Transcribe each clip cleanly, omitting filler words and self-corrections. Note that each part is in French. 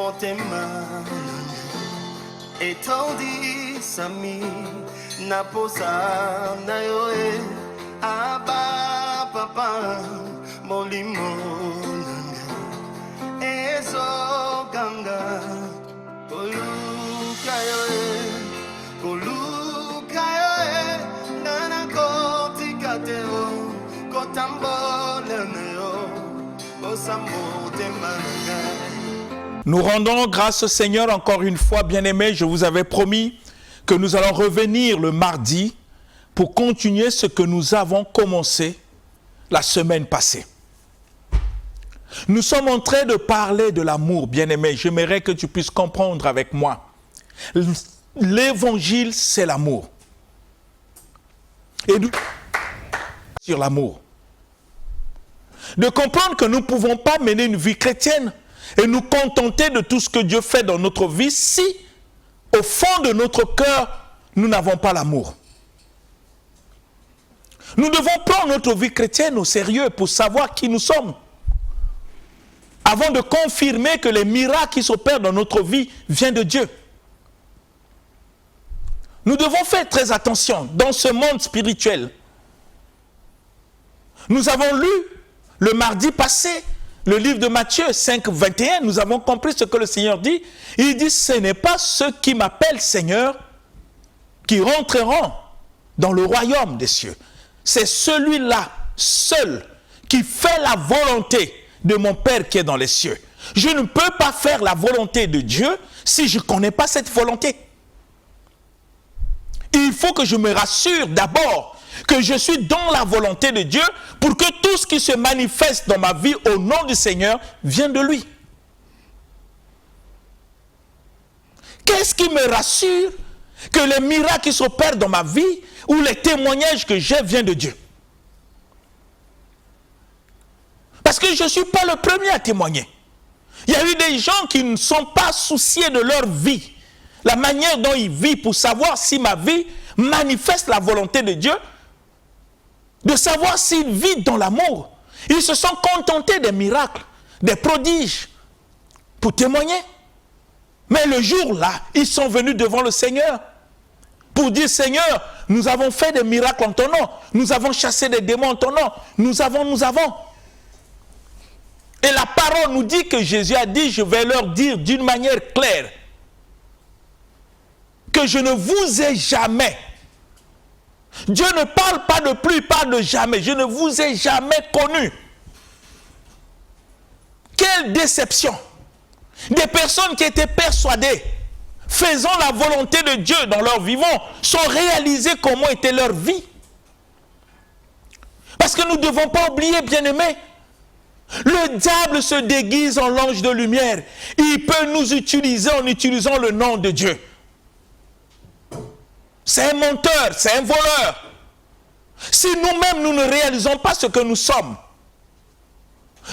motema etondi sami naposa na yo aba papa molimo nanga ezo ganga koluka yo nana kotika teo kotambola na yo osamotema nanga. Nous rendons grâce au Seigneur encore une fois, bien-aimés. Je vous avais promis que nous allons revenir le mardi pour continuer ce que nous avons commencé la semaine passée. Nous sommes en train de parler de l'amour, bien-aimés. J'aimerais que tu puisses comprendre avec moi. L'évangile, c'est l'amour. Et nous sur l'amour. De comprendre que nous ne pouvons pas mener une vie chrétienne et nous contenter de tout ce que Dieu fait dans notre vie si, au fond de notre cœur, nous n'avons pas l'amour. Nous devons prendre notre vie chrétienne au sérieux pour savoir qui nous sommes, avant de confirmer que les miracles qui s'opèrent dans notre vie viennent de Dieu. Nous devons faire très attention dans ce monde spirituel. Nous avons lu le mardi passé le livre de Matthieu 5, 21, nous avons compris ce que le Seigneur dit. Il dit, ce n'est pas ceux qui m'appellent Seigneur qui rentreront dans le royaume des cieux. C'est celui-là seul qui fait la volonté de mon Père qui est dans les cieux. Je ne peux pas faire la volonté de Dieu si je ne connais pas cette volonté. Il faut que je me rassure d'abord que je suis dans la volonté de Dieu pour que tout ce qui se manifeste dans ma vie au nom du Seigneur vienne de lui. Qu'est-ce qui me rassure que les miracles qui s'opèrent dans ma vie ou les témoignages que j'ai viennent de Dieu? Parce que je ne suis pas le premier à témoigner. Il y a eu des gens qui ne sont pas souciés de leur vie, la manière dont ils vivent pour savoir si ma vie manifeste la volonté de Dieu, de savoir s'ils vivent dans l'amour. Ils se sont contentés des miracles, des prodiges, pour témoigner. Mais le jour-là, ils sont venus devant le Seigneur pour dire, Seigneur, nous avons fait des miracles en ton nom, nous avons chassé des démons en ton nom, nous avons. Et la parole nous dit que Jésus a dit, je vais leur dire d'une manière claire, que je ne vous ai jamais. Dieu ne parle pas de plus, il parle de jamais. Je ne vous ai jamais connu. Quelle déception! Des personnes qui étaient persuadées, faisant la volonté de Dieu dans leur vivant, sont réalisées comment était leur vie. Parce que nous ne devons pas oublier, bien-aimés, le diable se déguise en l'ange de lumière. Il peut nous utiliser en utilisant le nom de Dieu. C'est un menteur, c'est un voleur. Si nous-mêmes, nous ne réalisons pas ce que nous sommes,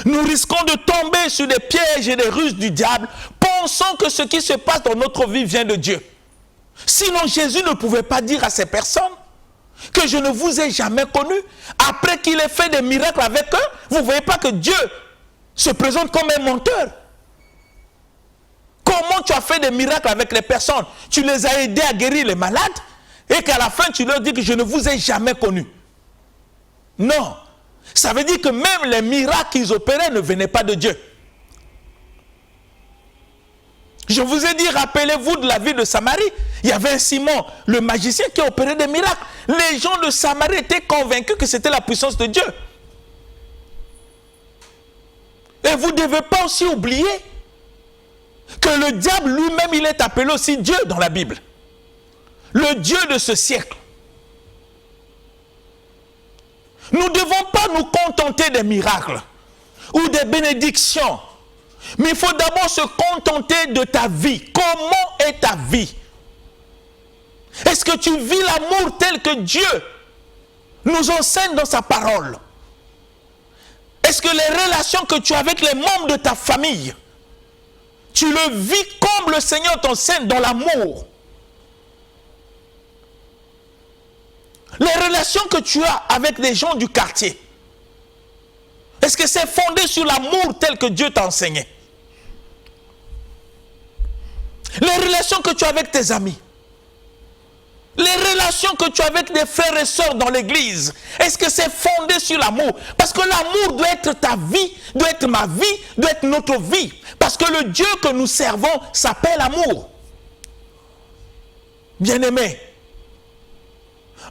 nous risquons de tomber sur des pièges et des ruses du diable, pensant que ce qui se passe dans notre vie vient de Dieu. Sinon, Jésus ne pouvait pas dire à ces personnes que je ne vous ai jamais connu. Après qu'il ait fait des miracles avec eux, vous ne voyez pas que Dieu se présente comme un menteur. Comment tu as fait des miracles avec les personnes? Tu les as aidés à guérir les malades et qu'à la fin tu leur dis que je ne vous ai jamais connu. Non. Ça veut dire que même les miracles qu'ils opéraient ne venaient pas de Dieu. Je vous ai dit, rappelez-vous de la ville de Samarie. Il y avait un Simon, le magicien, qui opérait des miracles. Les gens de Samarie étaient convaincus que c'était la puissance de Dieu. Et vous ne devez pas aussi oublier que le diable lui-même, il est appelé aussi Dieu dans la Bible. Le Dieu de ce siècle. Nous ne devons pas nous contenter des miracles ou des bénédictions. Mais il faut d'abord se contenter de ta vie. Comment est ta vie? Est-ce que tu vis l'amour tel que Dieu nous enseigne dans sa parole? Est-ce que les relations que tu as avec les membres de ta famille, tu le vis comme le Seigneur t'enseigne dans l'amour? Les relations que tu as avec les gens du quartier, est-ce que c'est fondé sur l'amour tel que Dieu t'a enseigné? Les relations que tu as avec tes amis. Les relations que tu as avec des frères et sœurs dans l'église, est-ce que c'est fondé sur l'amour? Parce que l'amour doit être ta vie, doit être ma vie, doit être notre vie. Parce que le Dieu que nous servons s'appelle amour. Bien-aimés,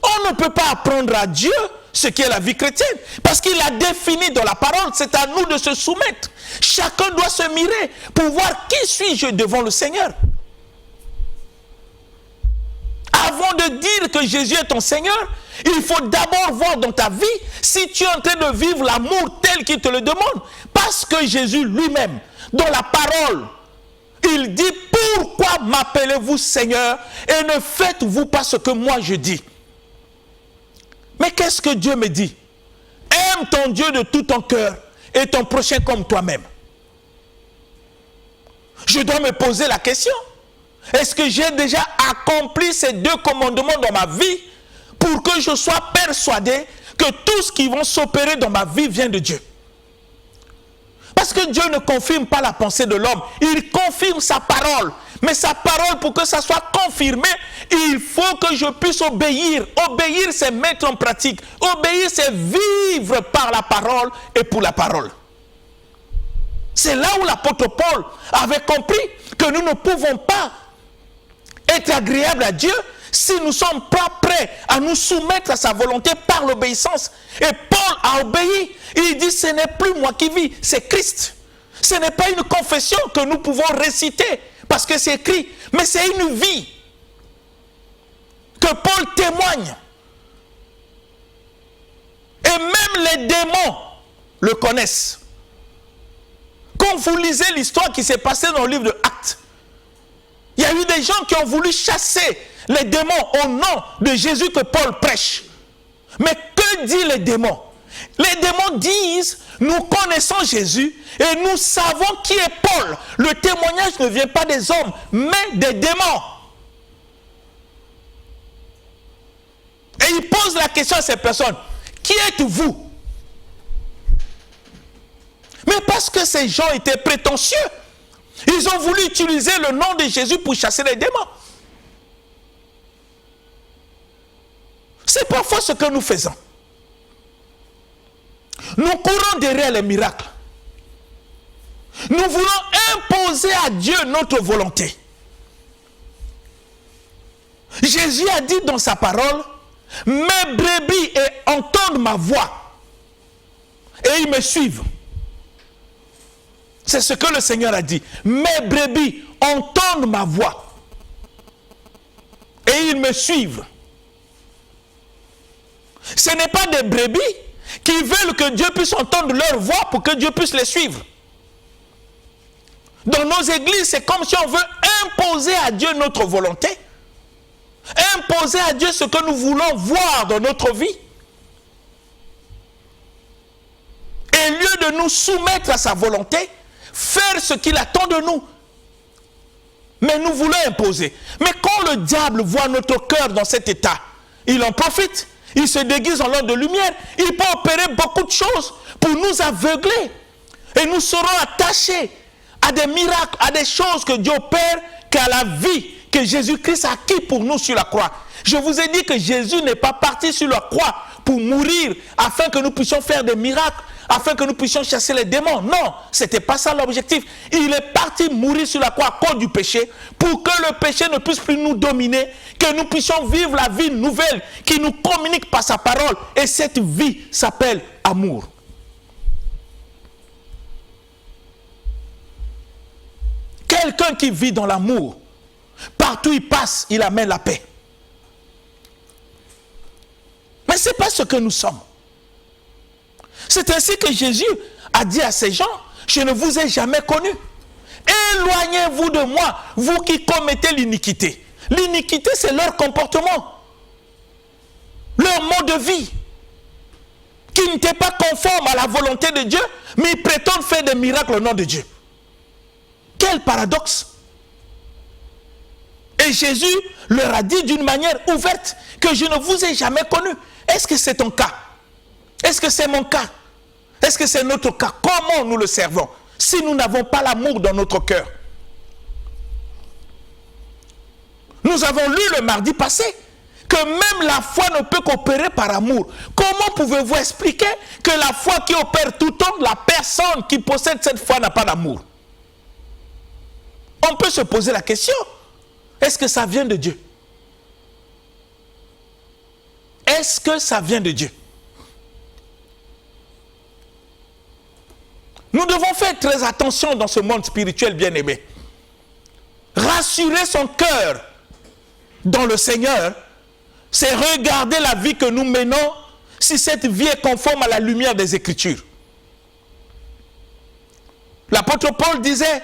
on ne peut pas apprendre à Dieu ce qu'est la vie chrétienne. Parce qu'il a défini dans la parole, c'est à nous de se soumettre. Chacun doit se mirer pour voir qui suis-je devant le Seigneur. Avant de dire que Jésus est ton Seigneur, il faut d'abord voir dans ta vie si tu es en train de vivre l'amour tel qu'il te le demande. Parce que Jésus lui-même, dans la parole, il dit « Pourquoi m'appelez-vous Seigneur et ne faites-vous pas ce que moi je dis ?» Mais qu'est-ce que Dieu me dit? Aime ton Dieu de tout ton cœur et ton prochain comme toi-même. Je dois me poser la question. Est-ce que j'ai déjà accompli ces deux commandements dans ma vie pour que je sois persuadé que tout ce qui va s'opérer dans ma vie vient de Dieu? Parce que Dieu ne confirme pas la pensée de l'homme, il confirme sa parole. Mais sa parole, pour que ça soit confirmé, il faut que je puisse obéir. Obéir, c'est mettre en pratique. Obéir, c'est vivre par la parole et pour la parole. C'est là où l'apôtre Paul avait compris que nous ne pouvons pas être agréables à Dieu si nous ne sommes pas prêts à nous soumettre à sa volonté par l'obéissance. Et Paul a obéi. Il dit, ce n'est plus moi qui vis, c'est Christ. Ce n'est pas une confession que nous pouvons réciter parce que c'est écrit, mais c'est une vie que Paul témoigne. Et même les démons le connaissent. Quand vous lisez l'histoire qui s'est passée dans le livre de Actes, il y a eu des gens qui ont voulu chasser les démons au nom de Jésus que Paul prêche. Mais que disent les démons? Les démons disent, nous connaissons Jésus et nous savons qui est Paul. Le témoignage ne vient pas des hommes, mais des démons. Et il pose la question à ces personnes, qui êtes-vous? Mais parce que ces gens étaient prétentieux, ils ont voulu utiliser le nom de Jésus pour chasser les démons. C'est parfois ce que nous faisons. Nous courons derrière les miracles. Nous voulons imposer à Dieu notre volonté. Jésus a dit dans sa parole, « Mes brebis entendent ma voix et ils me suivent. » C'est ce que le Seigneur a dit. « Mes brebis entendent ma voix et ils me suivent. » Ce n'est pas des brebis qui veulent que Dieu puisse entendre leur voix pour que Dieu puisse les suivre. Dans nos églises, c'est comme si on veut imposer à Dieu notre volonté, imposer à Dieu ce que nous voulons voir dans notre vie. Et au lieu de nous soumettre à sa volonté, faire ce qu'il attend de nous. Mais nous voulons imposer. Mais quand le diable voit notre cœur dans cet état, il en profite. Il se déguise en l'homme de lumière. Il peut opérer beaucoup de choses pour nous aveugler. Et nous serons attachés à des miracles, à des choses que Dieu opère, qu'à la vie que Jésus-Christ a acquis pour nous sur la croix. Je vous ai dit que Jésus n'est pas parti sur la croix pour mourir afin que nous puissions faire des miracles, afin que nous puissions chasser les démons. Non, ce n'était pas ça l'objectif. Il est parti mourir sur la croix à cause du péché, pour que le péché ne puisse plus nous dominer, que nous puissions vivre la vie nouvelle qui nous communique par sa parole. Et cette vie s'appelle amour. Quelqu'un qui vit dans l'amour, partout où il passe, il amène la paix. Mais ce n'est pas ce que nous sommes. C'est ainsi que Jésus a dit à ces gens, je ne vous ai jamais connus. Éloignez-vous de moi, vous qui commettez l'iniquité. L'iniquité, c'est leur comportement, leur mode de vie, qui n'était pas conforme à la volonté de Dieu, mais ils prétendent faire des miracles au nom de Dieu. Quel paradoxe! Et Jésus leur a dit d'une manière ouverte que je ne vous ai jamais connus. Est-ce que c'est ton cas? Est-ce que c'est mon cas? Est-ce que c'est notre cas? Comment nous le servons si nous n'avons pas l'amour dans notre cœur? Nous avons lu le mardi passé que même la foi ne peut qu'opérer par amour. Comment pouvez-vous expliquer que la foi qui opère tout le temps, la personne qui possède cette foi n'a pas d'amour? On peut se poser la question, est-ce que ça vient de Dieu? Est-ce que ça vient de Dieu? Nous devons faire très attention dans ce monde spirituel bien-aimé. Rassurer son cœur dans le Seigneur, c'est regarder la vie que nous menons, si cette vie est conforme à la lumière des Écritures. L'apôtre Paul disait,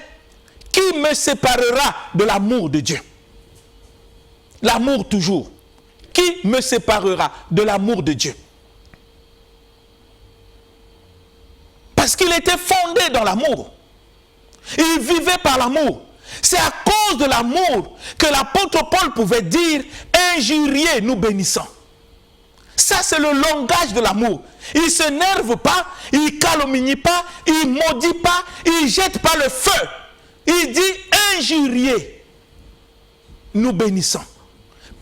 qui me séparera de l'amour de Dieu? L'amour toujours. Qui me séparera de l'amour de Dieu? Parce qu'il était fondé dans l'amour. Il vivait par l'amour. C'est à cause de l'amour que l'apôtre Paul pouvait dire « Injuriez, nous bénissons ». Ça, c'est le langage de l'amour. Il ne s'énerve pas, il ne calomnie pas, il ne maudit pas, il ne jette pas le feu. Il dit « Injuriez, nous bénissons ».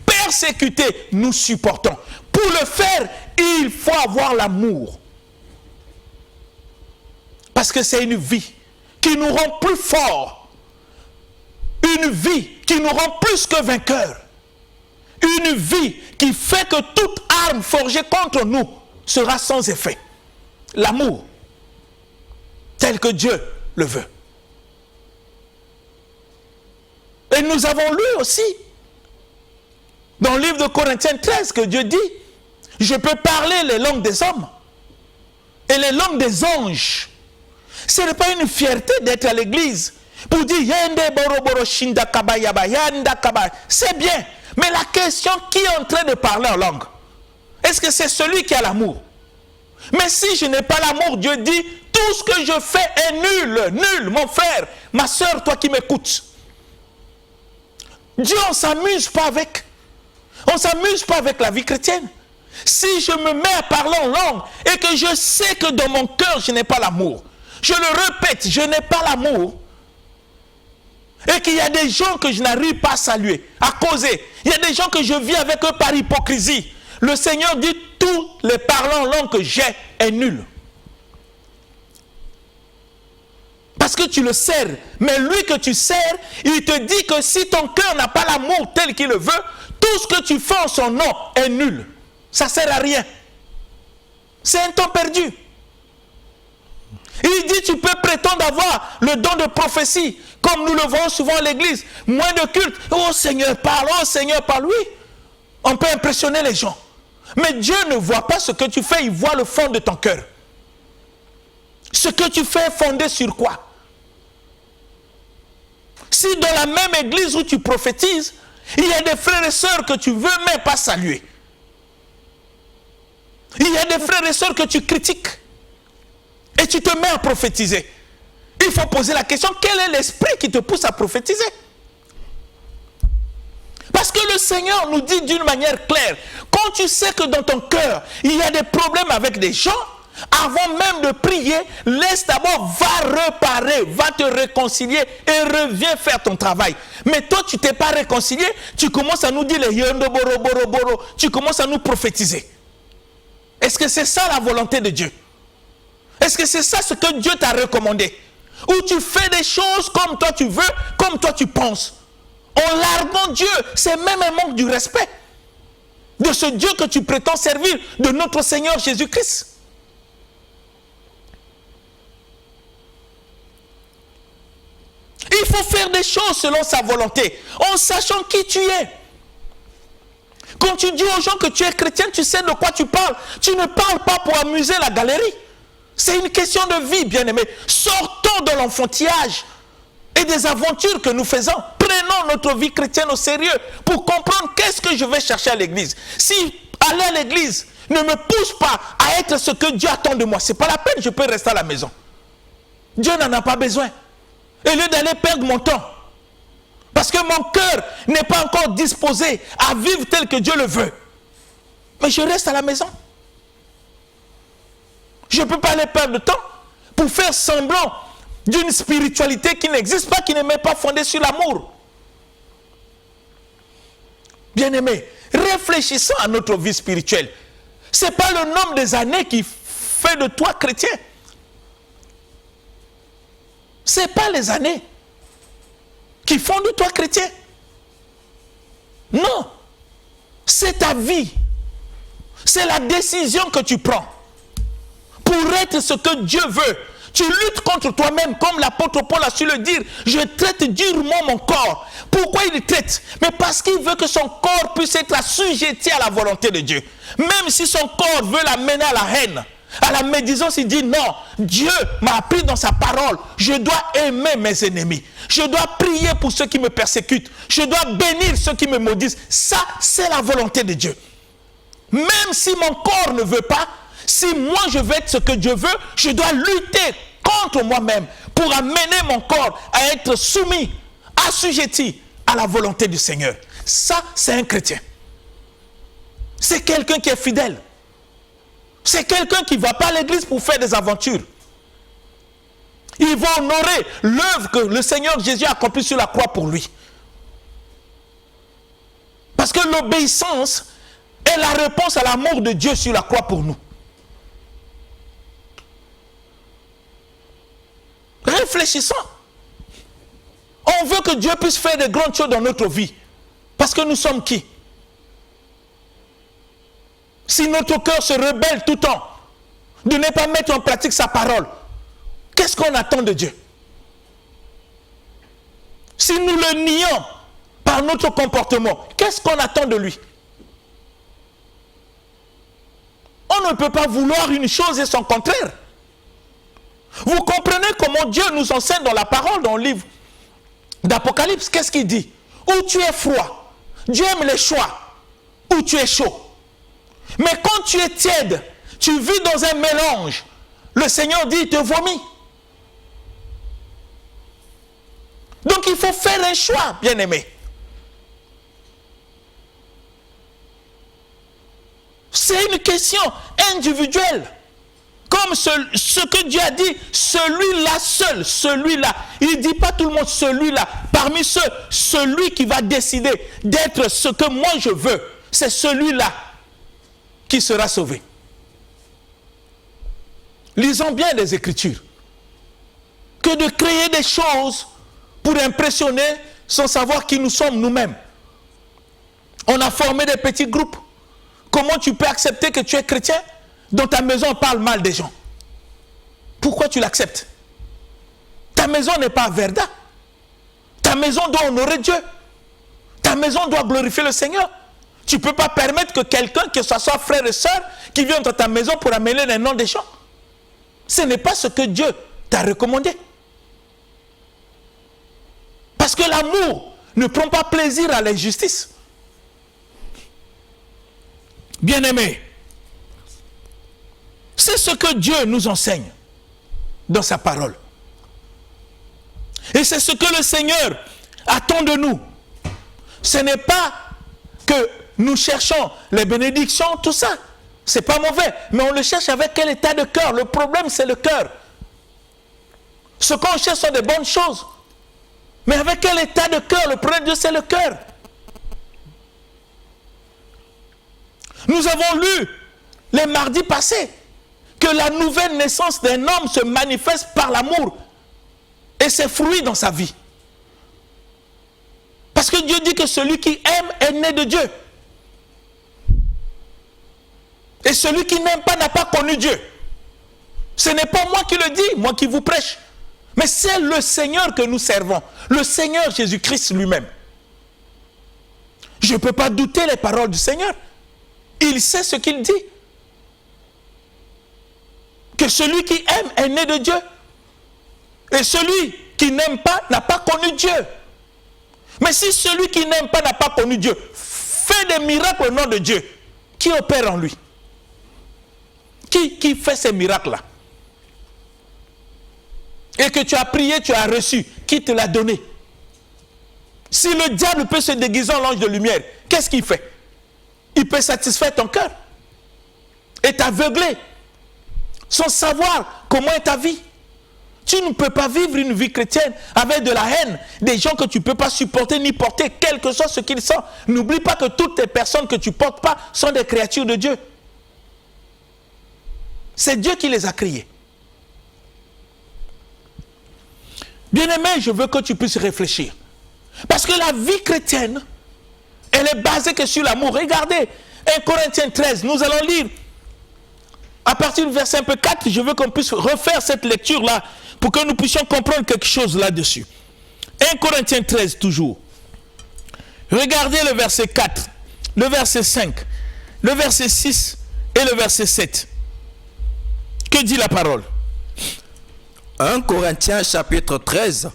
Persécuter, nous supportons. Pour le faire, il faut avoir l'amour. Parce que c'est une vie qui nous rend plus forts. Une vie qui nous rend plus que vainqueurs. Une vie qui fait que toute arme forgée contre nous sera sans effet. L'amour, tel que Dieu le veut. Et nous avons lu aussi, dans le livre de Corinthiens 13, que Dieu dit, je peux parler les langues des hommes et les langues des anges. Ce n'est pas une fierté d'être à l'église pour dire c'est bien, mais la question, qui est en train de parler en langue? Est-ce que c'est celui qui a l'amour? Mais si je n'ai pas l'amour, Dieu dit, tout ce que je fais est nul, nul, mon frère, ma soeur, toi qui m'écoutes. Dieu, on ne s'amuse pas avec. On ne s'amuse pas avec la vie chrétienne. Si je me mets à parler en langue et que je sais que dans mon cœur, je n'ai pas l'amour, je le répète, je n'ai pas l'amour, et qu'il y a des gens que je n'arrive pas à saluer, à causer, il y a des gens que je vis avec eux par hypocrisie, le Seigneur dit, tous les parlants en langue que j'ai est nul. Parce que tu le sers, mais lui que tu sers, il te dit que si ton cœur n'a pas l'amour tel qu'il le veut, tout ce que tu fais en son nom est nul. Ça ne sert à rien. C'est un temps perdu. Il dit, tu peux prétendre avoir le don de prophétie, comme nous le voyons souvent à l'église. Moins de culte. Oh Seigneur, parle, oh Seigneur, parle. Oui, on peut impressionner les gens. Mais Dieu ne voit pas ce que tu fais, il voit le fond de ton cœur. Ce que tu fais est fondé sur quoi? Si dans la même église où tu prophétises, il y a des frères et sœurs que tu ne veux même pas saluer. Il y a des frères et sœurs que tu critiques. Et tu te mets à prophétiser. Il faut poser la question, quel est l'esprit qui te pousse à prophétiser? Parce que le Seigneur nous dit d'une manière claire, quand tu sais que dans ton cœur, il y a des problèmes avec des gens, avant même de prier, laisse d'abord, va réparer, va te réconcilier et reviens faire ton travail. Mais toi, tu ne t'es pas réconcilié, tu commences à nous dire les yondo boro boro boro, tu commences à nous prophétiser. Est-ce que c'est ça la volonté de Dieu? Est-ce que c'est ça ce que Dieu t'a recommandé? Ou tu fais des choses comme toi tu veux, comme toi tu penses? En larguant Dieu, c'est même un manque du respect de ce Dieu que tu prétends servir, de notre Seigneur Jésus-Christ. Il faut faire des choses selon sa volonté, en sachant qui tu es. Quand tu dis aux gens que tu es chrétien, tu sais de quoi tu parles. Tu ne parles pas pour amuser la galerie. C'est une question de vie, bien-aimé. Sortons de l'enfantillage et des aventures que nous faisons. Prenons notre vie chrétienne au sérieux pour comprendre qu'est-ce que je vais chercher à l'église. Si aller à l'église ne me pousse pas à être ce que Dieu attend de moi, ce n'est pas la peine, je peux rester à la maison. Dieu n'en a pas besoin. Au lieu d'aller perdre mon temps, parce que mon cœur n'est pas encore disposé à vivre tel que Dieu le veut, mais je reste à la maison. Je ne peux pas aller perdre de temps pour faire semblant d'une spiritualité qui n'existe pas, qui n'est même pas fondée sur l'amour. Bien-aimés, réfléchissons à notre vie spirituelle. Ce n'est pas le nombre des années qui fait de toi chrétien. Ce n'est pas les années qui font de toi chrétien. Non. C'est ta vie. C'est la décision que tu prends pour être ce que Dieu veut. Tu luttes contre toi-même, comme l'apôtre Paul a su le dire. Je traite durement mon corps. Pourquoi il traite? Mais parce qu'il veut que son corps puisse être assujetti à la volonté de Dieu. Même si son corps veut l'amener à la haine, à la médisance, il dit non. Dieu m'a appris dans sa parole. Je dois aimer mes ennemis. Je dois prier pour ceux qui me persécutent. Je dois bénir ceux qui me maudissent. Ça, c'est la volonté de Dieu. Même si mon corps ne veut pas, si moi je veux être ce que Dieu veut, je dois lutter contre moi-même pour amener mon corps à être soumis, assujetti à la volonté du Seigneur. Ça, c'est un chrétien. C'est quelqu'un qui est fidèle. C'est quelqu'un qui ne va pas à l'église pour faire des aventures. Il va honorer l'œuvre que le Seigneur Jésus a accomplie sur la croix pour lui. Parce que l'obéissance est la réponse à l'amour de Dieu sur la croix pour nous. Réfléchissons. On veut que Dieu puisse faire de grandes choses dans notre vie. Parce que nous sommes qui? Si notre cœur se rebelle tout le temps, de ne pas mettre en pratique sa parole, qu'est-ce qu'on attend de Dieu? Si nous le nions par notre comportement, qu'est-ce qu'on attend de lui? On ne peut pas vouloir une chose et son contraire. Vous comprenez comment Dieu nous enseigne dans la parole, dans le livre d'Apocalypse? Qu'est-ce qu'il dit? Où tu es froid, Dieu aime les choix. Où tu es chaud. Mais quand tu es tiède, tu vis dans un mélange. Le Seigneur dit, il te vomit. Donc il faut faire un choix, bien-aimé. C'est une question individuelle. Comme ce que Dieu a dit, celui-là seul, celui-là. Il ne dit pas tout le monde, celui-là. Parmi ceux, celui qui va décider d'être ce que moi je veux, c'est celui-là qui sera sauvé. Lisons bien les Écritures. Que de créer des choses pour impressionner sans savoir qui nous sommes nous-mêmes. On a formé des petits groupes. Comment tu peux accepter que tu es chrétien? Dans ta maison, on parle mal des gens. Pourquoi tu l'acceptes? Ta maison n'est pas Verda. Ta maison doit honorer Dieu. Ta maison doit glorifier le Seigneur. Tu ne peux pas permettre que quelqu'un, que ce soit frère et soeur, qui vienne dans ta maison pour amener les noms des gens. Ce n'est pas ce que Dieu t'a recommandé. Parce que l'amour ne prend pas plaisir à l'injustice. Bien-aimés, c'est ce que Dieu nous enseigne dans sa parole. Et c'est ce que le Seigneur attend de nous. Ce n'est pas que nous cherchons les bénédictions, tout ça. Ce n'est pas mauvais. Mais on le cherche avec quel état de cœur? Le problème, c'est le cœur. Ce qu'on cherche sont des bonnes choses. Mais avec quel état de cœur? Le problème de Dieu, c'est le cœur. Nous avons lu les mardis passés que la nouvelle naissance d'un homme se manifeste par l'amour et ses fruits dans sa vie. Parce que Dieu dit que celui qui aime est né de Dieu. Et celui qui n'aime pas n'a pas connu Dieu. Ce n'est pas moi qui le dis, moi qui vous prêche. Mais c'est le Seigneur que nous servons. Le Seigneur Jésus-Christ lui-même. Je ne peux pas douter les paroles du Seigneur. Il sait ce qu'il dit. Que celui qui aime est né de Dieu. Et celui qui n'aime pas n'a pas connu Dieu. Mais si celui qui n'aime pas n'a pas connu Dieu fait des miracles au nom de Dieu, qui opère en lui? Qui fait ces miracles-là? Et que tu as prié, tu as reçu. Qui te l'a donné? Si le diable peut se déguiser en l'ange de lumière, qu'est-ce qu'il fait? Il peut satisfaire ton cœur et t'aveugler sans savoir comment est ta vie. Tu ne peux pas vivre une vie chrétienne avec de la haine, des gens que tu ne peux pas supporter ni porter, quel que soit ce qu'ils sont. N'oublie pas que toutes les personnes que tu ne portes pas sont des créatures de Dieu. C'est Dieu qui les a créées. Bien-aimé, je veux que tu puisses réfléchir. Parce que la vie chrétienne, elle est basée que sur l'amour. Regardez, 1 Corinthiens 13, nous allons lire à partir du verset un peu 4, je veux qu'on puisse refaire cette lecture-là pour que nous puissions comprendre quelque chose là-dessus. 1 Corinthiens 13 toujours. Regardez le verset 4, le verset 5, le verset 6 et le verset 7. Que dit la parole? 1 Corinthiens chapitre 13,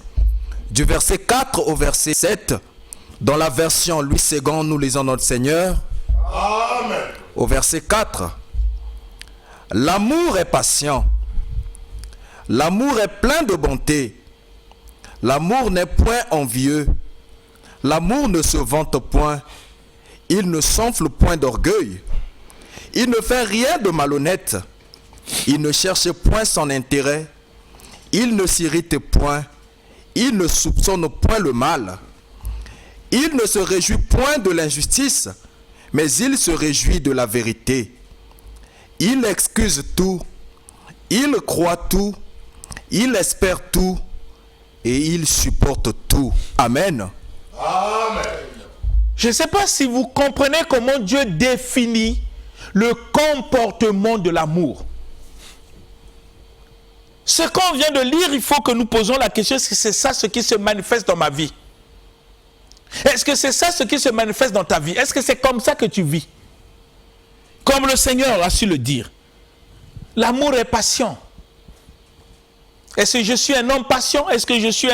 du verset 4 au verset 7, dans la version Louis II, nous lisons notre Seigneur. Amen. Au verset 4, l'amour est patient, l'amour est plein de bonté, l'amour n'est point envieux, l'amour ne se vante point, il ne s'enfle point d'orgueil, il ne fait rien de malhonnête, il ne cherche point son intérêt, il ne s'irrite point, il ne soupçonne point le mal, il ne se réjouit point de l'injustice, mais il se réjouit de la vérité. Il excuse tout, il croit tout, il espère tout et il supporte tout. Amen. Amen. Je ne sais pas si vous comprenez comment Dieu définit le comportement de l'amour. Ce qu'on vient de lire, il faut que nous posons la question, est-ce que c'est ça ce qui se manifeste dans ma vie? Est-ce que c'est ça ce qui se manifeste dans ta vie? Est-ce que c'est comme ça que tu vis? Comme le Seigneur a su le dire. L'amour est patient. Est-ce que je suis un homme patient? Est-ce que je suis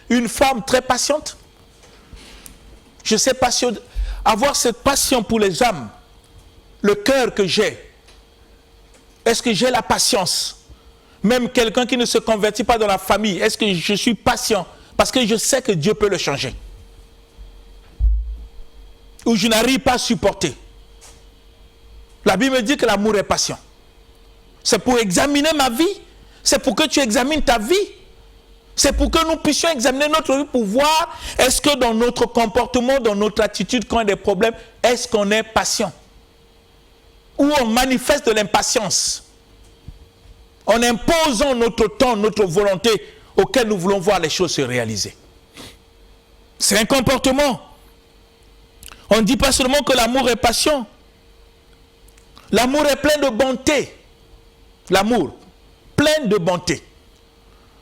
une femme très patiente? Je sais avoir cette passion pour les âmes. Le cœur que j'ai. Est-ce que j'ai la patience? Même quelqu'un qui ne se convertit pas dans la famille, est-ce que je suis patient? Parce que je sais que Dieu peut le changer. Ou je n'arrive pas à supporter. La Bible me dit que l'amour est patient. C'est pour examiner ma vie. C'est pour que tu examines ta vie. C'est pour que nous puissions examiner notre vie pour voir est-ce que dans notre comportement, dans notre attitude, quand il y a des problèmes, est-ce qu'on est patient? Ou on manifeste de l'impatience en imposant notre temps, notre volonté auquel nous voulons voir les choses se réaliser. C'est un comportement. On ne dit pas seulement que l'amour est patient. L'amour est plein de bonté. L'amour, plein de bonté.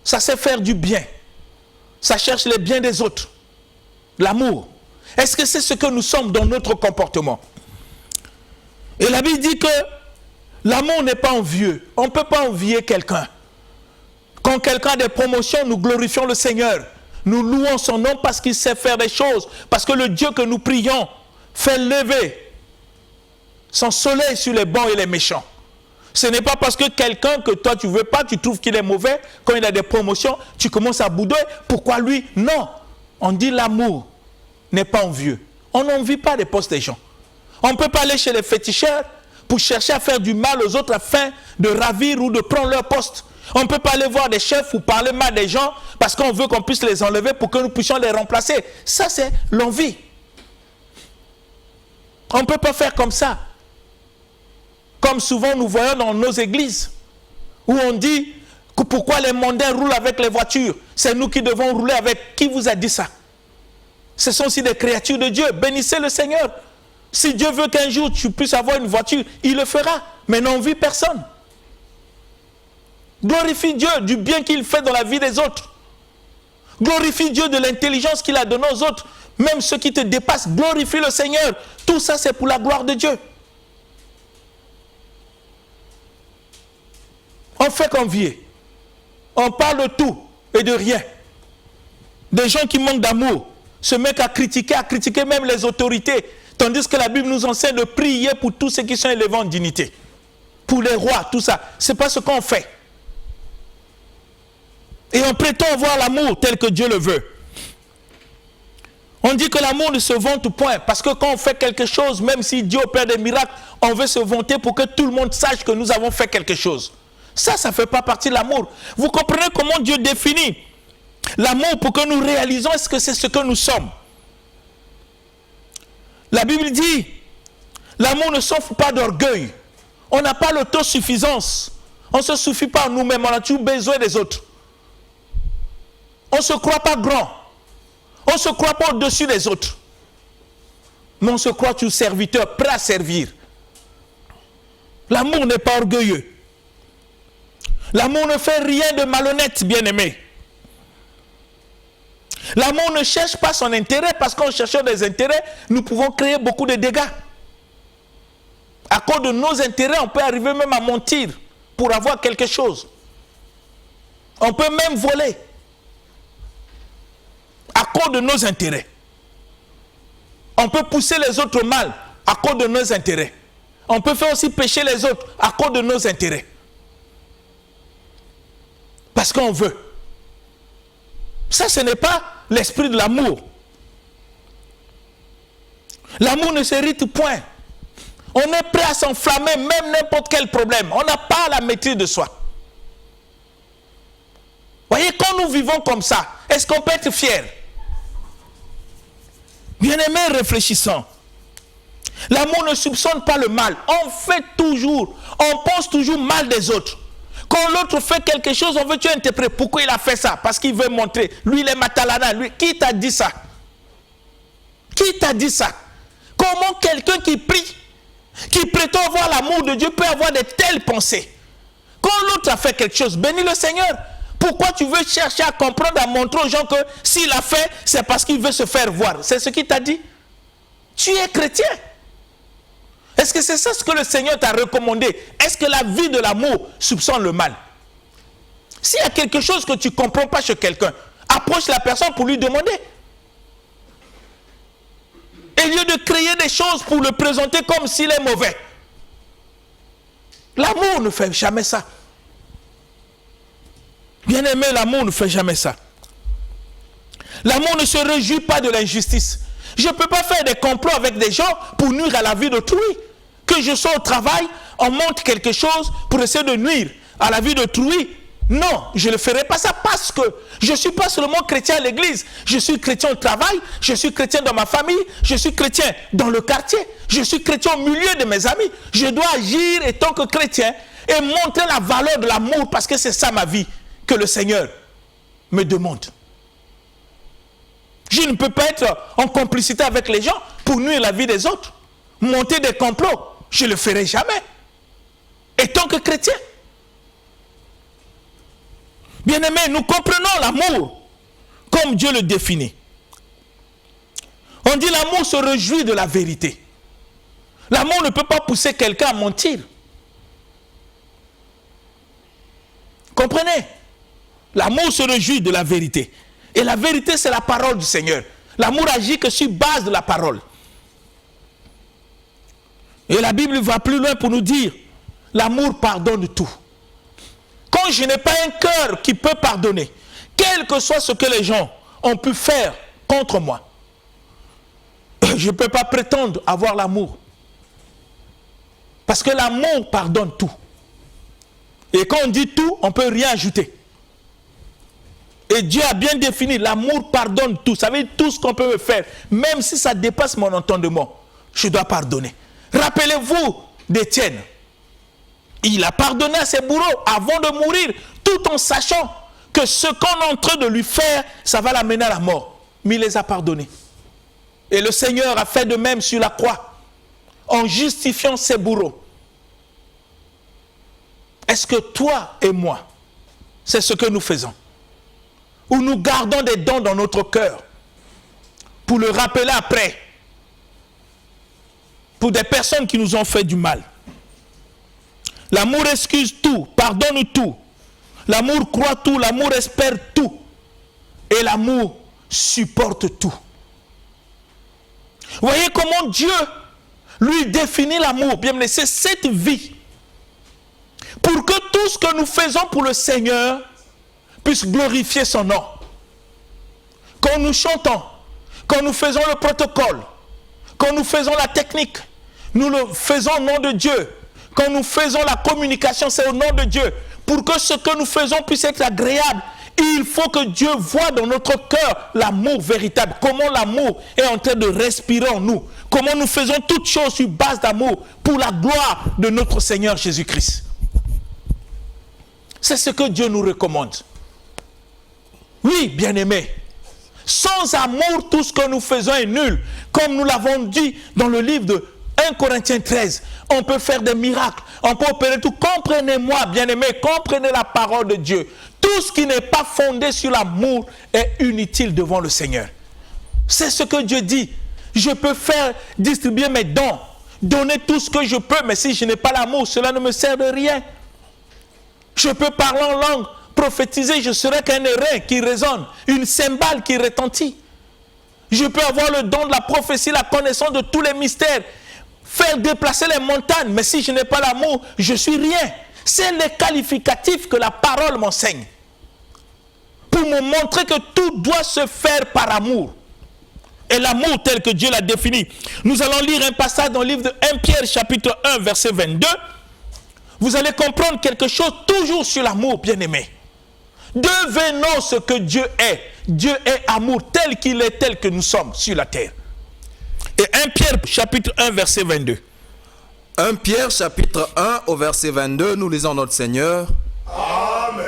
Ça sait faire du bien. Ça cherche les biens des autres. L'amour. Est-ce que c'est ce que nous sommes dans notre comportement? Et la Bible dit que l'amour n'est pas envieux. On ne peut pas envier quelqu'un. Quand quelqu'un a des promotions, nous glorifions le Seigneur. Nous louons son nom parce qu'il sait faire des choses. Parce que le Dieu que nous prions fait lever son soleil sur les bons et les méchants. Ce n'est pas parce que quelqu'un que toi tu ne veux pas, tu trouves qu'il est mauvais, quand il a des promotions, tu commences à bouder. Pourquoi lui? Non. On dit l'amour n'est pas envieux. On n'envie pas les postes des gens. On ne peut pas aller chez les féticheurs pour chercher à faire du mal aux autres afin de ravir ou de prendre leur poste. On ne peut pas aller voir des chefs ou parler mal des gens parce qu'on veut qu'on puisse les enlever pour que nous puissions les remplacer. Ça, c'est l'envie. On ne peut pas faire comme ça. Comme souvent nous voyons dans nos églises, où on dit que pourquoi les mondains roulent avec les voitures. C'est nous qui devons rouler avec. Qui vous a dit ça? Ce sont aussi des créatures de Dieu. Bénissez le Seigneur. Si Dieu veut qu'un jour tu puisses avoir une voiture, il le fera. Mais n'envie personne. Glorifie Dieu du bien qu'il fait dans la vie des autres. Glorifie Dieu de l'intelligence qu'il a donnée aux autres. Même ceux qui te dépassent, glorifie le Seigneur. Tout ça, c'est pour la gloire de Dieu. On fait qu'envier. On parle de tout et de rien. Des gens qui manquent d'amour se mettent à critiquer même les autorités. Tandis que la Bible nous enseigne de prier pour tous ceux qui sont élevés en dignité. Pour les rois, tout ça. Ce n'est pas ce qu'on fait. Et on prétend avoir l'amour tel que Dieu le veut. On dit que l'amour ne se vante point. Parce que quand on fait quelque chose, même si Dieu opère des miracles, on veut se vanter pour que tout le monde sache que nous avons fait quelque chose. Ça ne fait pas partie de l'amour. Vous comprenez comment Dieu définit l'amour pour que nous réalisons est-ce que c'est ce que nous sommes. La Bible dit, l'amour ne s'offre pas d'orgueil. On n'a pas l'autosuffisance. On ne se suffit pas en nous-mêmes, on a toujours besoin des autres. On ne se croit pas grand. On ne se croit pas au-dessus des autres. Mais on se croit toujours serviteur, prêt à servir. L'amour n'est pas orgueilleux. L'amour ne fait rien de malhonnête, bien-aimé. L'amour ne cherche pas son intérêt, parce qu'en cherchant des intérêts, nous pouvons créer beaucoup de dégâts. À cause de nos intérêts, on peut arriver même à mentir pour avoir quelque chose. On peut même voler à cause de nos intérêts. On peut pousser les autres au mal à cause de nos intérêts. On peut faire aussi pécher les autres à cause de nos intérêts. Parce qu'on veut. Ça, ce n'est pas l'esprit de l'amour. L'amour ne s'hérite point. On est prêt à s'enflammer, même n'importe quel problème. On n'a pas la maîtrise de soi. Voyez, quand nous vivons comme ça, est-ce qu'on peut être fier? Bien-aimés, réfléchissons. L'amour ne soupçonne pas le mal. On fait toujours, on pense toujours mal des autres. Quand l'autre fait quelque chose, on veut tu interpréter. Pourquoi il a fait ça? Parce qu'il veut montrer. Lui, il est matalana. Lui, qui t'a dit ça? Qui t'a dit ça? Comment quelqu'un qui prie, qui prétend avoir l'amour de Dieu, peut avoir de telles pensées? Quand l'autre a fait quelque chose, bénis le Seigneur. Pourquoi tu veux chercher à comprendre, à montrer aux gens que s'il a fait, c'est parce qu'il veut se faire voir? C'est ce qu'il t'a dit. Tu es chrétien. Est-ce que c'est ça ce que le Seigneur t'a recommandé? Est-ce que la vie de l'amour soupçonne le mal? S'il y a quelque chose que tu ne comprends pas chez quelqu'un, approche la personne pour lui demander. Au lieu de créer des choses pour le présenter comme s'il est mauvais. L'amour ne fait jamais ça. Bien-aimé, l'amour ne fait jamais ça. L'amour ne se réjouit pas de l'injustice. Je ne peux pas faire des complots avec des gens pour nuire à la vie d'autrui. Que je sois au travail, on monte quelque chose pour essayer de nuire à la vie d'autrui. Non, je ne ferai pas ça parce que je ne suis pas seulement chrétien à l'église. Je suis chrétien au travail, je suis chrétien dans ma famille, je suis chrétien dans le quartier, je suis chrétien au milieu de mes amis. Je dois agir en tant que chrétien et montrer la valeur de l'amour parce que c'est ça ma vie que le Seigneur me demande. Je ne peux pas être en complicité avec les gens pour nuire la vie des autres. Monter des complots, je ne le ferai jamais. Et tant que chrétien. Bien-aimés, nous comprenons l'amour comme Dieu le définit. On dit l'amour se réjouit de la vérité. L'amour ne peut pas pousser quelqu'un à mentir. Comprenez? L'amour se réjouit de la vérité. Et la vérité, c'est la parole du Seigneur. L'amour agit que sur base de la parole. Et la Bible va plus loin pour nous dire, l'amour pardonne tout. Quand je n'ai pas un cœur qui peut pardonner, quel que soit ce que les gens ont pu faire contre moi, je ne peux pas prétendre avoir l'amour. Parce que l'amour pardonne tout. Et quand on dit tout, on ne peut rien ajouter. Et Dieu a bien défini, l'amour pardonne tout. Ça veut dire tout ce qu'on peut me faire. Même si ça dépasse mon entendement, je dois pardonner. Rappelez-vous d'Étienne. Il a pardonné à ses bourreaux avant de mourir, tout en sachant que ce qu'on est en train de lui faire, ça va l'amener à la mort. Mais il les a pardonnés. Et le Seigneur a fait de même sur la croix, en justifiant ses bourreaux. Est-ce que toi et moi, c'est ce que nous faisons? Ou nous gardons des dons dans notre cœur pour le rappeler après, pour des personnes qui nous ont fait du mal. L'amour excuse tout, pardonne tout. L'amour croit tout, l'amour espère tout. Et l'amour supporte tout. Vous voyez comment Dieu lui définit l'amour. Bien, mais c'est cette vie. Pour que tout ce que nous faisons pour le Seigneur puisse glorifier son nom. Quand nous chantons, quand nous faisons le protocole, quand nous faisons la technique, nous le faisons au nom de Dieu. Quand nous faisons la communication, c'est au nom de Dieu. pour que ce que nous faisons puisse être agréable, il faut que Dieu voie dans notre cœur l'amour véritable. Comment l'amour est en train de respirer en nous. Comment nous faisons toutes choses sur base d'amour pour la gloire de notre Seigneur Jésus-Christ. C'est ce que Dieu nous recommande. Oui, bien-aimés, sans amour, tout ce que nous faisons est nul. Comme nous l'avons dit dans le livre de 1 Corinthiens 13, on peut faire des miracles, on peut opérer tout. Comprenez-moi, bien-aimés, comprenez la parole de Dieu. Tout ce qui n'est pas fondé sur l'amour est inutile devant le Seigneur. C'est ce que Dieu dit. Je peux faire distribuer mes dons, donner tout ce que je peux, mais si je n'ai pas l'amour, cela ne me sert de rien. Je peux parler en langue, prophétiser, je serai qu'un airain qui résonne, une cymbale qui retentit. Je peux avoir le don de la prophétie, la connaissance de tous les mystères, faire déplacer les montagnes, mais si je n'ai pas l'amour, je suis rien. C'est les qualificatifs que la parole m'enseigne. Pour me montrer que tout doit se faire par amour. Et l'amour tel que Dieu l'a défini. Nous allons lire un passage dans le livre de 1 Pierre chapitre 1 verset 22. Vous allez comprendre quelque chose toujours sur l'amour, bien-aimé. Devenons ce que Dieu est. Dieu est amour tel qu'il est, tel que nous sommes sur la terre. Et 1 Pierre chapitre 1 verset 22. 1 Pierre chapitre 1 au verset 22, nous lisons notre Seigneur. Amen.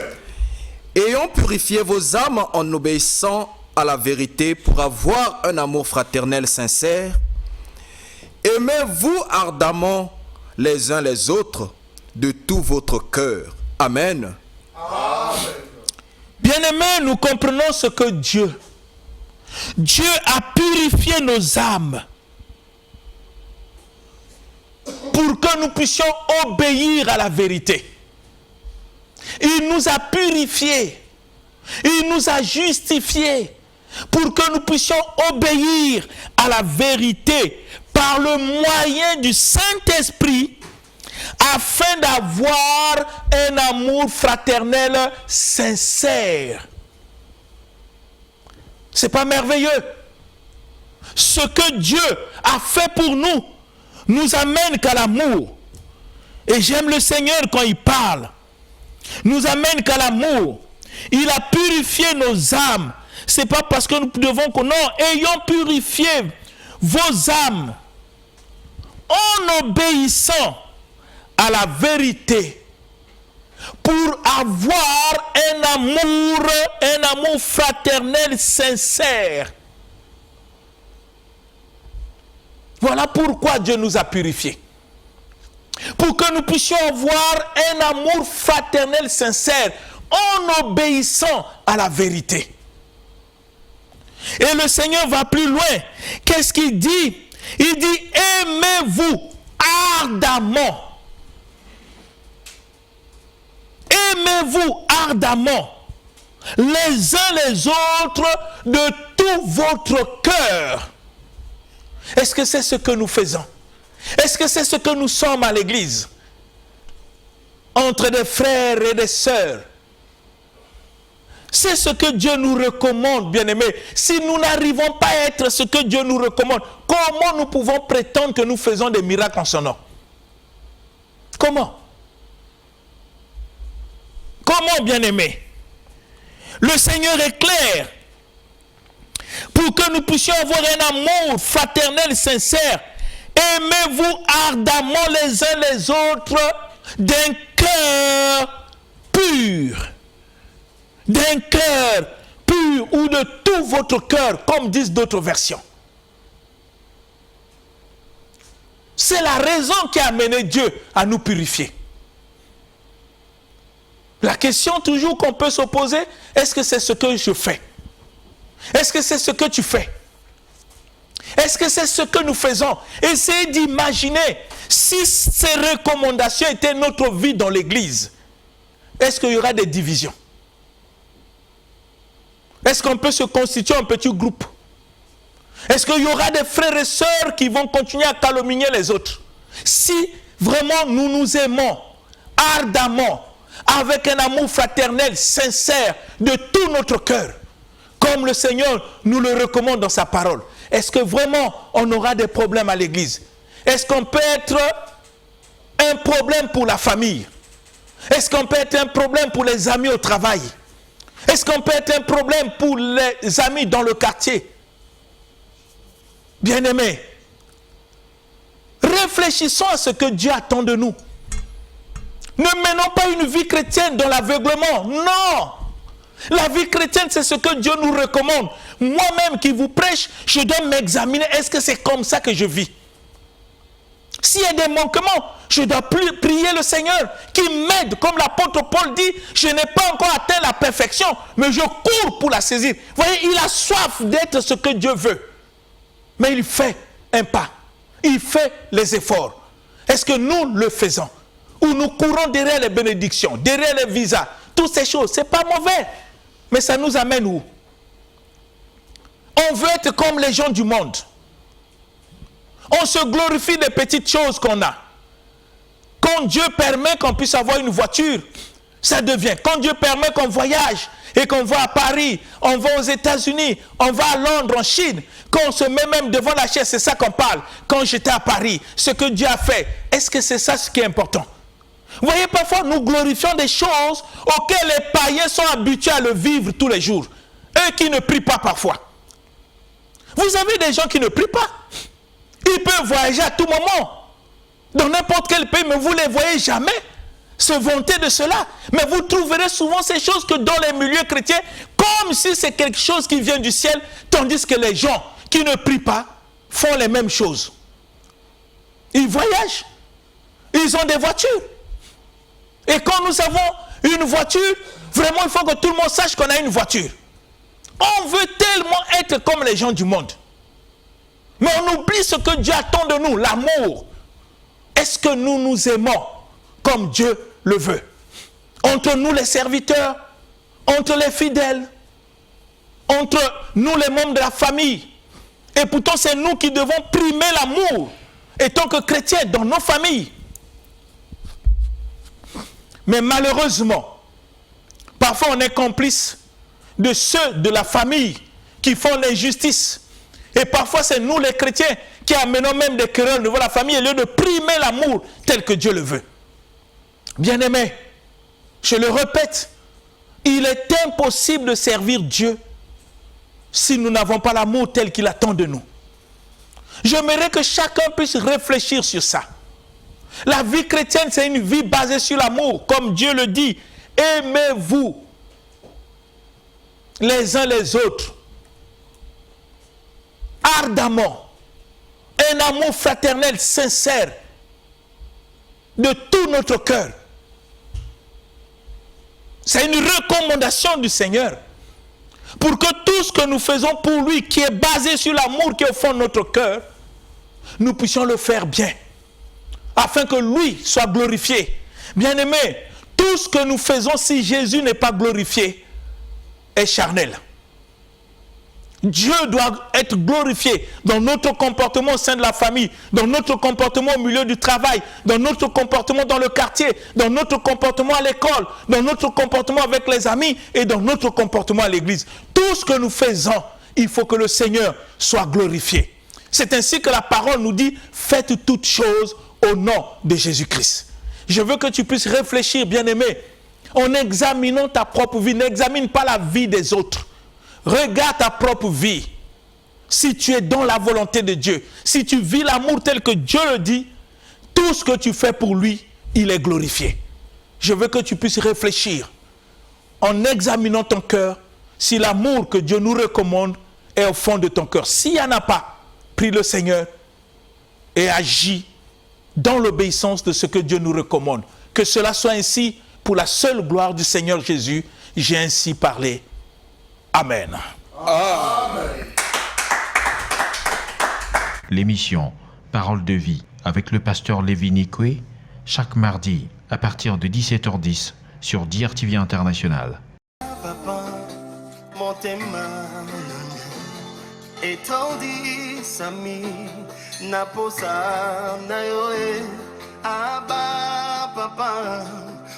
Ayons purifié vos âmes en obéissant à la vérité pour avoir un amour fraternel sincère. Aimez-vous ardemment les uns les autres de tout votre cœur. Amen. Amen. Bien-aimés, nous comprenons ce que Dieu a purifié nos âmes pour que nous puissions obéir à la vérité. Il nous a purifiés, il nous a justifiés pour que nous puissions obéir à la vérité par le moyen du Saint-Esprit afin d'avoir un amour fraternel sincère. C'est pas merveilleux? Ce que Dieu a fait pour nous nous amène qu'à l'amour. Et j'aime le Seigneur quand il parle. Nous amène qu'à l'amour. Il a purifié nos âmes. C'est pas parce que nous devons que non, ayons purifié vos âmes en obéissant à la vérité pour avoir un amour fraternel sincère. Voilà pourquoi Dieu nous a purifiés. Pour que nous puissions avoir un amour fraternel sincère en obéissant à la vérité. Et le Seigneur va plus loin. Qu'est-ce qu'il dit? Il dit, aimez-vous ardemment. Aimez-vous ardemment les uns les autres de tout votre cœur. Est-ce que c'est ce que nous faisons? Est-ce que c'est ce que nous sommes à l'église? Entre des frères et des sœurs. C'est ce que Dieu nous recommande, bien-aimés. Si nous n'arrivons pas à être ce que Dieu nous recommande, comment nous pouvons prétendre que nous faisons des miracles en son nom? Comment? Comment, bien-aimés? Le Seigneur est clair. Pour que nous puissions avoir un amour fraternel sincère, aimez-vous ardemment les uns les autres d'un cœur pur. D'un cœur pur ou de tout votre cœur, comme disent d'autres versions. C'est la raison qui a amené Dieu à nous purifier. La question toujours qu'on peut se poser, est-ce que c'est ce que je fais? Est-ce que c'est ce que tu fais? Est-ce que c'est ce que nous faisons? Essayez d'imaginer si ces recommandations étaient notre vie dans l'église. Est-ce qu'il y aura des divisions? Est-ce qu'on peut se constituer un petit groupe? Est-ce qu'il y aura des frères et sœurs qui vont continuer à calomnier les autres? Si vraiment nous nous aimons ardemment, avec un amour fraternel, sincère, de tout notre cœur, comme le Seigneur nous le recommande dans sa parole, est-ce que vraiment on aura des problèmes à l'église? Est-ce qu'on peut être un problème pour la famille? Est-ce qu'on peut être un problème pour les amis au travail? Est-ce qu'on peut être un problème pour les amis dans le quartier? Bien-aimés, réfléchissons à ce que Dieu attend de nous. Ne menons pas une vie chrétienne dans l'aveuglement. Non! La vie chrétienne, c'est ce que Dieu nous recommande. Moi-même qui vous prêche, je dois m'examiner. Est-ce que c'est comme ça que je vis? S'il y a des manquements, je dois prier le Seigneur qui m'aide. Comme l'apôtre Paul dit, je n'ai pas encore atteint la perfection, mais je cours pour la saisir. Vous voyez, il a soif d'être ce que Dieu veut. Mais il fait un pas. Il fait les efforts. Est-ce que nous le faisons? Ou nous courons derrière les bénédictions, derrière les visas, toutes ces choses, ce n'est pas mauvais. Mais ça nous amène où? On veut être comme les gens du monde. On se glorifie des petites choses qu'on a. Quand Dieu permet qu'on puisse avoir une voiture, ça devient. Quand Dieu permet qu'on voyage et qu'on va à Paris, on va aux États-Unis, on va à Londres, en Chine, quand on se met même devant la chaise, c'est ça qu'on parle. Quand j'étais à Paris, ce que Dieu a fait, est-ce que c'est ça ce qui est important? Vous voyez, parfois nous glorifions des choses auxquelles les païens sont habitués à le vivre tous les jours. Eux qui ne prient pas parfois. Vous avez des gens qui ne prient pas. Ils peuvent voyager à tout moment. Dans n'importe quel pays, mais vous ne les voyez jamais se vanter de cela. Mais vous trouverez souvent ces choses que dans les milieux chrétiens, comme si c'est quelque chose qui vient du ciel, tandis que les gens qui ne prient pas font les mêmes choses. Ils voyagent. Ils ont des voitures. Et quand nous avons une voiture, vraiment il faut que tout le monde sache qu'on a une voiture. On veut tellement être comme les gens du monde. Mais on oublie ce que Dieu attend de nous, l'amour. Est-ce que nous nous aimons comme Dieu le veut? Entre nous les serviteurs, entre les fidèles, entre nous les membres de la famille. Et pourtant c'est nous qui devons primer l'amour, étant que chrétiens dans nos familles. Mais malheureusement, parfois on est complice de ceux de la famille qui font l'injustice. Et parfois c'est nous les chrétiens qui amenons même des querelles devant la famille au lieu de primer l'amour tel que Dieu le veut. Bien-aimés, je le répète, il est impossible de servir Dieu si nous n'avons pas l'amour tel qu'il attend de nous. J'aimerais que chacun puisse réfléchir sur ça. La vie chrétienne, c'est une vie basée sur l'amour. Comme Dieu le dit, aimez-vous les uns les autres ardemment. Un amour fraternel, sincère, de tout notre cœur. C'est une recommandation du Seigneur. Pour que tout ce que nous faisons pour lui, qui est basé sur l'amour qui est au fond de notre cœur, nous puissions le faire bien. Afin que lui soit glorifié. Bien-aimés, tout ce que nous faisons si Jésus n'est pas glorifié est charnel. Dieu doit être glorifié dans notre comportement au sein de la famille, dans notre comportement au milieu du travail, dans notre comportement dans le quartier, dans notre comportement à l'école, dans notre comportement avec les amis et dans notre comportement à l'église. Tout ce que nous faisons, il faut que le Seigneur soit glorifié. C'est ainsi que la parole nous dit, faites toutes choses au nom de Jésus-Christ. Je veux que tu puisses réfléchir, bien-aimé, en examinant ta propre vie. N'examine pas la vie des autres. Regarde ta propre vie. Si tu es dans la volonté de Dieu, si tu vis l'amour tel que Dieu le dit, tout ce que tu fais pour lui, il est glorifié. Je veux que tu puisses réfléchir en examinant ton cœur si l'amour que Dieu nous recommande est au fond de ton cœur. S'il n'y en a pas, prie le Seigneur et agis dans l'obéissance de ce que Dieu nous recommande. Que cela soit ainsi pour la seule gloire du Seigneur Jésus. J'ai ainsi parlé. Amen. Amen. L'émission Parole de vie avec le pasteur Lévi Nikwe, chaque mardi à partir de 17h10 sur DRTV International. Papa, motema etondi sami naposa na yoe aba papa